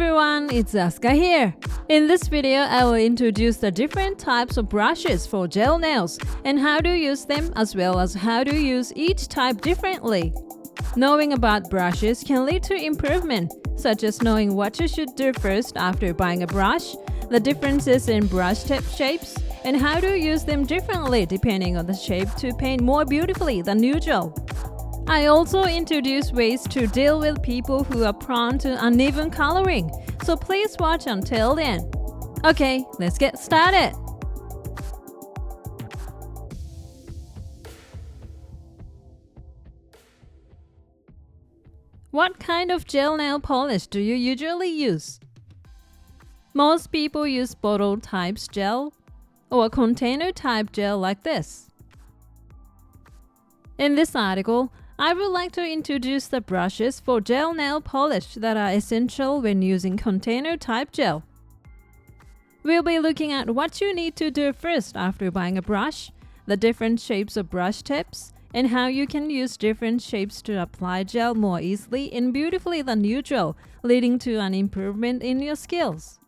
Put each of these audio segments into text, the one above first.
everyone, it's Asuka here. In this video, I will introduce the different types of brushes for gel nails and how to use them as well as how to use each type differently. Knowing about brushes can lead to improvement, such as knowing what you should do first after buying a brush, the differences in brush tip shapes, and how to use them differently depending on the shape to paint more beautifully than usual. I also introduce ways to deal with people who are prone to uneven coloring, so please watch until the end. Okay, let's get started! What kind of gel nail polish do you usually use? Most people use bottle type gel or a container type gel like this. In this article, I would like to introduce the brushes for gel nail polish that are essential when using container type gel. We'll be looking at what you need to do first after buying a brush, the different shapes of brush tips, and how you can use different shapes to apply gel more easily and beautifully than usual, leading to an improvement in your skills.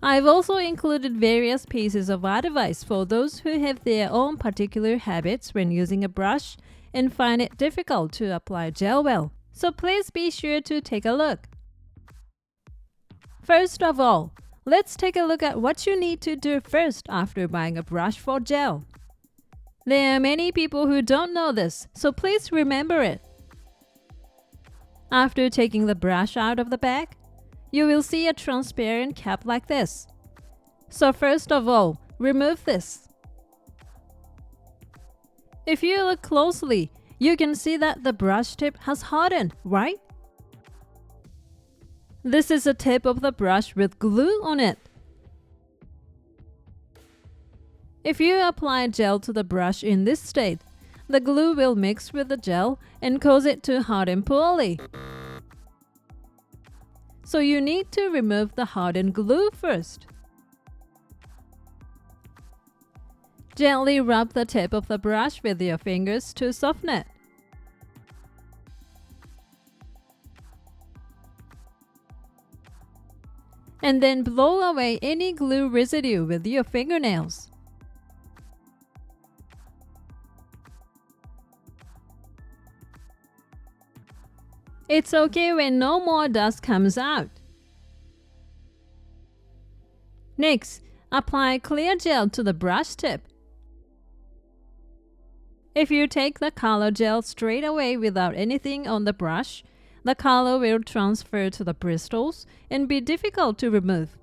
I've also included various pieces of advice for those who have their own particular habits when using a brush and find it difficult to apply gel well, so please be sure to take a look. First of all, let's take a look at what you need to do first after buying a brush for gel. There are many people who don't know this, so please remember it. After taking the brush out of the bag, you will see a transparent cap like this. So first of all, remove this. If you look closely, you can see that the brush tip has hardened, right? This is the tip of the brush with glue on it. If you apply gel to the brush in this state, the glue will mix with the gel and cause it to harden poorly. So you need to remove the hardened glue first. Gently rub the tip of the brush with your fingers to soften it. And then blow away any glue residue with your fingernails. It's okay when no more dust comes out. Next, apply clear gel to the brush tip. If you take the color gel straight away without anything on the brush, the color will transfer to the bristles and be difficult to remove.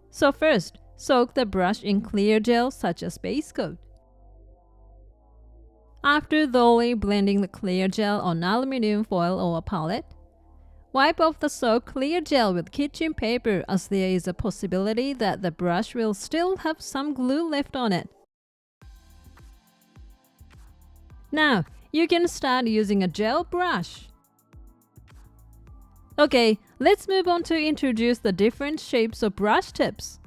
So first, soak the brush in clear gel such as base coat. After thoroughly blending the clear gel on aluminum foil or a palette, wipe off the soaked clear gel with kitchen paper as there is a possibility that the brush will still have some glue left on it. Now, you can start using a gel brush. Okay, let's move on to introduce the different shapes of brush tips.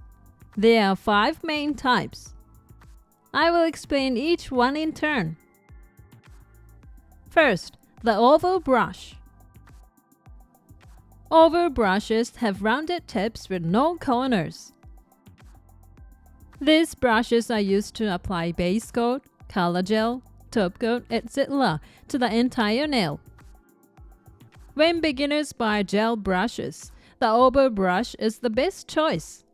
There are 5 main types. I will explain each one in turn. First, the oval brush. Oval brushes have rounded tips with no corners. These brushes are used to apply base coat, color gel, top coat, etc. to the entire nail. When beginners buy gel brushes, the oval brush is the best choice.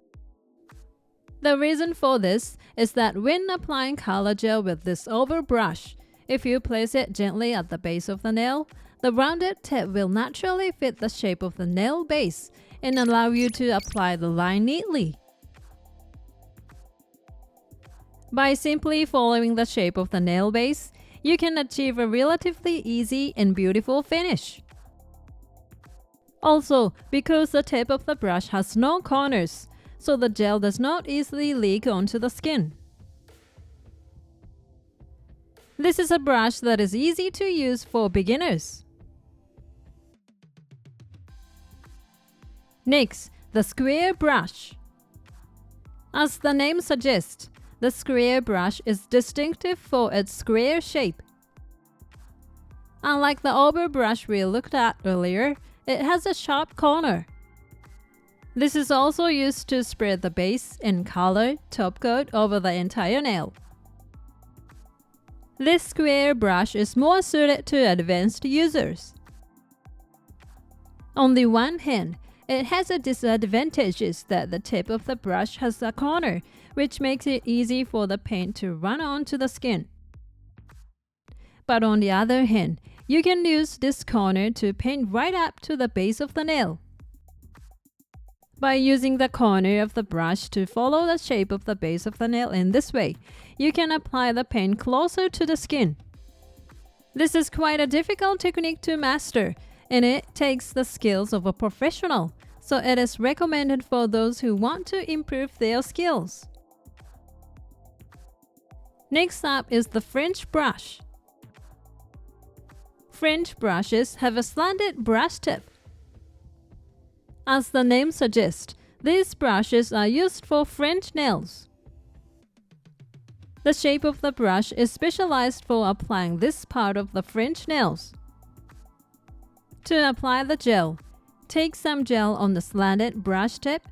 The reason for this is that when applying color gel with this oval brush, if you place it gently at the base of the nail, the rounded tip will naturally fit the shape of the nail base and allow you to apply the line neatly. By simply following the shape of the nail base, you can achieve a relatively easy and beautiful finish. Also, because the tip of the brush has no corners, so the gel does not easily leak onto the skin. This is a brush that is easy to use for beginners. Next, the square brush. As the name suggests, the square brush is distinctive for its square shape. Unlike the oval brush we looked at earlier, it has a sharp corner. This is also used to spread the base and color top coat over the entire nail. This square brush is more suited to advanced users. On the one hand, it has a disadvantage is that the tip of the brush has a corner, which makes it easy for the paint to run onto the skin. But on the other hand, you can use this corner to paint right up to the base of the nail. By using the corner of the brush to follow the shape of the base of the nail in this way, you can apply the paint closer to the skin. This is quite a difficult technique to master, and it takes the skills of a professional, so it is recommended for those who want to improve their skills. Next up is the French brush. French brushes have a slanted brush tip. As the name suggests, these brushes are used for French nails. The shape of the brush is specialized for applying this part of the French nails. To apply the gel, take some gel on the slanted brush tip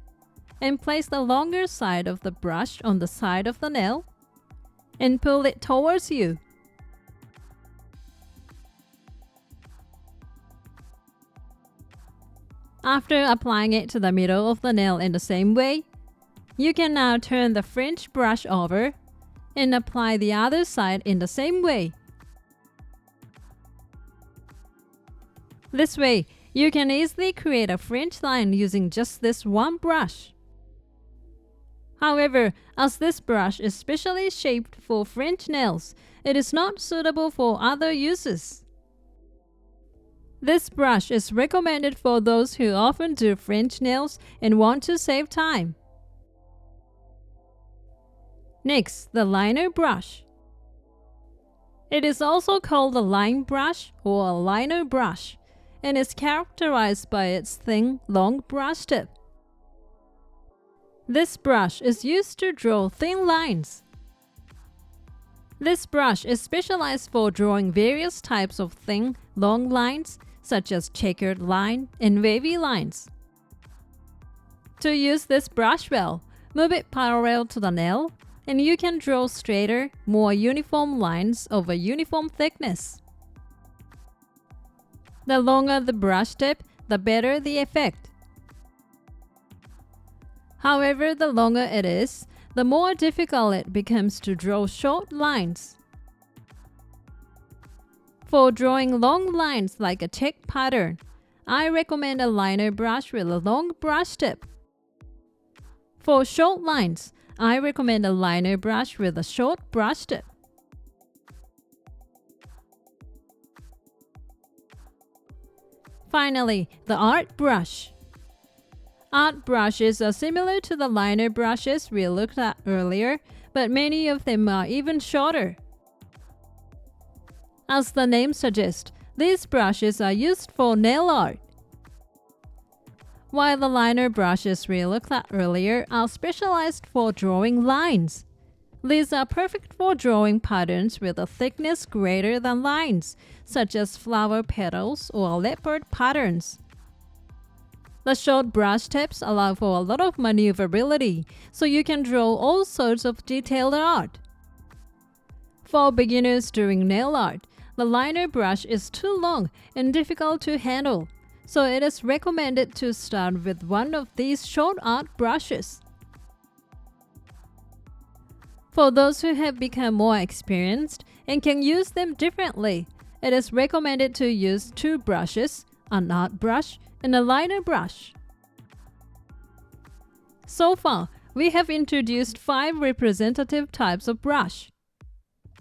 and place the longer side of the brush on the side of the nail and pull it towards you. After applying it to the middle of the nail in the same way, you can now turn the French brush over and apply the other side in the same way. This way, you can easily create a French line using just this one brush. However, as this brush is specially shaped for French nails, it is not suitable for other uses. This brush is recommended for those who often do French nails and want to save time. Next, the liner brush. It is also called a line brush or a liner brush, and is characterized by its thin, long brush tip. This brush is used to draw thin lines. This brush is specialized for drawing various types of thin, long lines, such as checkered line and wavy lines. To use this brush well, move it parallel to the nail, and you can draw straighter, more uniform lines of a uniform thickness. The longer the brush tip, the better the effect. However, the longer it is, the more difficult it becomes to draw short lines. For drawing long lines like a check pattern, I recommend a liner brush with a long brush tip. For short lines, I recommend a liner brush with a short brush tip. Finally, the art brush. Art brushes are similar to the liner brushes we looked at earlier, but many of them are even shorter. As the name suggests, these brushes are used for nail art. While the liner brushes we looked at earlier are specialized for drawing lines, these are perfect for drawing patterns with a thickness greater than lines, such as flower petals or leopard patterns. The short brush tips allow for a lot of maneuverability, so you can draw all sorts of detailed art. For beginners doing nail art, the liner brush is too long and difficult to handle, so it is recommended to start with one of these short art brushes. For those who have become more experienced and can use them differently, it is recommended to use two brushes, an art brush and a liner brush. So far, we have introduced 5 representative types of brush.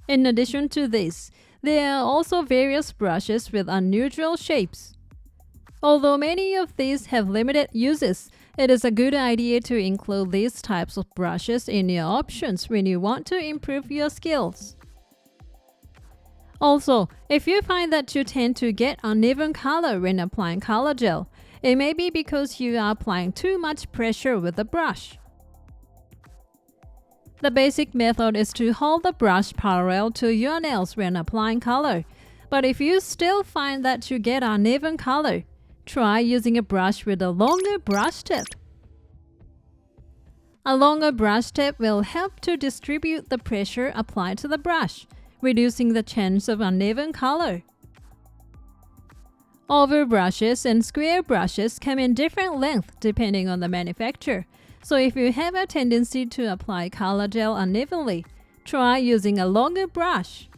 In addition to this, there are also various brushes with unusual shapes. Although many of these have limited uses, it is a good idea to include these types of brushes in your options when you want to improve your skills. Also, if you find that you tend to get uneven color when applying color gel, it may be because you are applying too much pressure with the brush. The basic method is to hold the brush parallel to your nails when applying color, but if you still find that you get uneven color, try using a brush with a longer brush tip. A longer brush tip will help to distribute the pressure applied to the brush, reducing the chance of uneven color. Oval brushes and square brushes come in different lengths depending on the manufacturer, so if you have a tendency to apply color gel unevenly, try using a longer brush.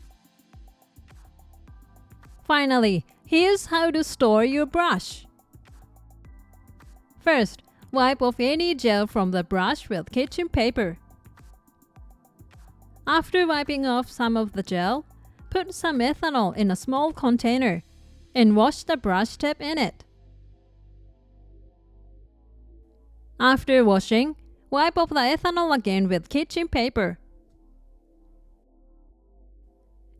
Finally, here's how to store your brush. First, wipe off any gel from the brush with kitchen paper. After wiping off some of the gel, put some ethanol in a small container and wash the brush tip in it. After washing, wipe off the ethanol again with kitchen paper.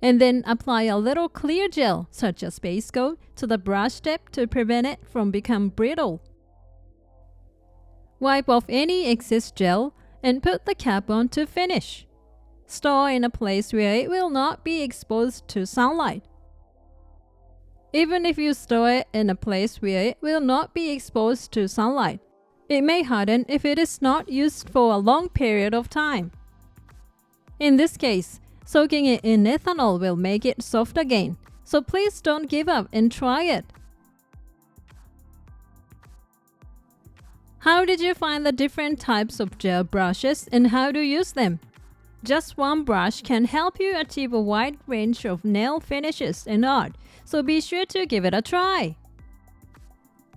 And then apply a little clear gel, such as base coat, to the brush tip to prevent it from becoming brittle. Wipe off any excess gel and put the cap on to finish. Store in a place where it will not be exposed to sunlight. Even if you store it in a place where it will not be exposed to sunlight, it may harden if it is not used for a long period of time. In this case, soaking it in ethanol will make it soft again, so please don't give up and try it. How did you find the different types of gel brushes and how to use them? Just one brush can help you achieve a wide range of nail finishes and art, so be sure to give it a try.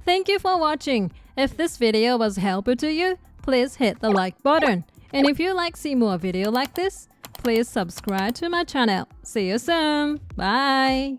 Thank you for watching. If this video was helpful to you, please hit the like button. And if you like to see more videos like this, please subscribe to my channel. See you soon. Bye.